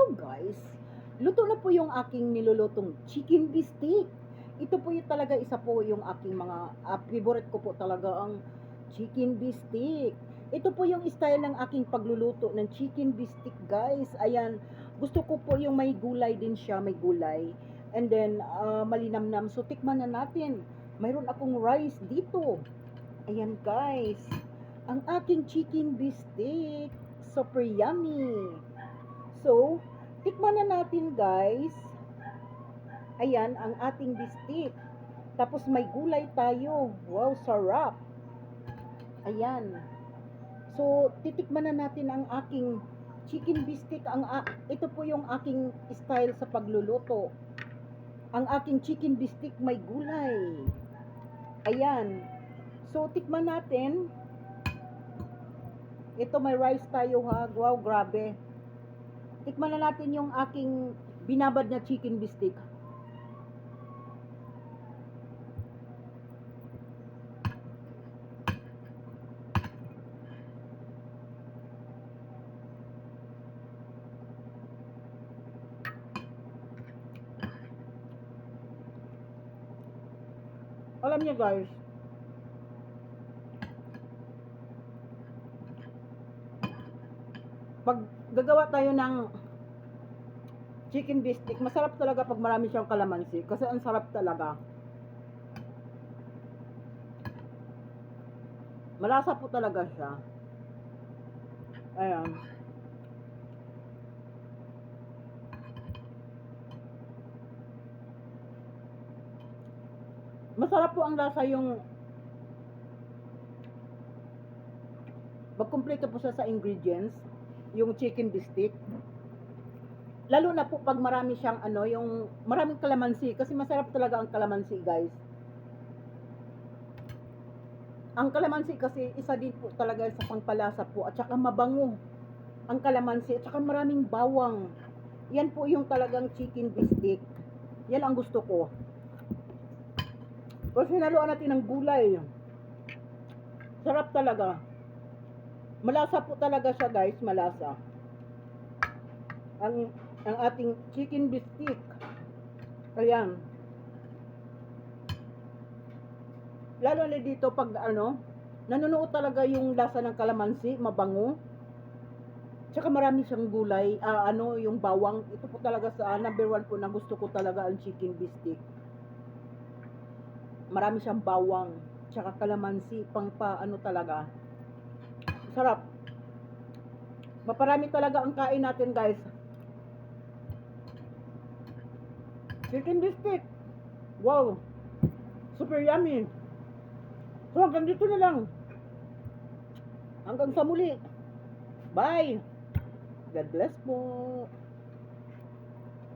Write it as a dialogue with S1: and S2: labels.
S1: Hello guys! Luto na po yung aking nilulutong chicken bistek. Ito po yung talaga isa po yung aking mga favorite ko po talaga ang chicken bistek. Ito po yung style ng aking pagluluto ng chicken bistek guys. Ayan, gusto ko po yung may gulay din siya, may gulay. And then malinamnam. So tikman na natin. Mayroon akong rice dito. Ayan guys, ang aking chicken bistek. Super yummy! So, tikman na natin guys. Ayan, ang ating bistik. Tapos may gulay tayo. Wow, sarap. Ayan. So, titikman na natin ang aking chicken bistik. Ito po yung aking style sa pagluluto. Ang aking chicken bistik may gulay. Ayan. So, tikman natin. Ito may rice tayo ha. Wow, grabe. Tikman na natin yung aking binabad na chicken bistek. Alam niyo guys, pag gagawa tayo ng chicken bistek, masarap talaga pag marami siyang kalamansi kasi ang sarap talaga. Malasa po talaga siya. Ayan. Masarap po ang lasa yung magkumpleto po siya sa ingredients, yung chicken bistek. Lalo na po pag marami siyang yung maraming kalamansi kasi masarap talaga ang kalamansi, guys. Ang kalamansi kasi isa din po talaga sa pangpalasa po at saka mabango ang kalamansi at saka maraming bawang. Yan po yung talagang chicken bistek. Yan ang gusto ko. Tapos hinaluan natin ng gulay. Sarap talaga. Malasa po talaga siya guys, malasa. Ang ating chicken bistek. Ayan. Lalo na dito pag nanunuot talaga yung lasa ng kalamansi, mabango. Tsaka marami siyang gulay, yung bawang. Ito po talaga sa number 1 po na gusto ko talaga ang chicken bistek. Marami siyang bawang, tsaka kalamansi, talaga. Sarap. Maparami talaga ang kain natin, guys. Chicken bistek. Wow. Super yummy. So, hanggang dito na lang. Hanggang sa muli. Bye. God bless po.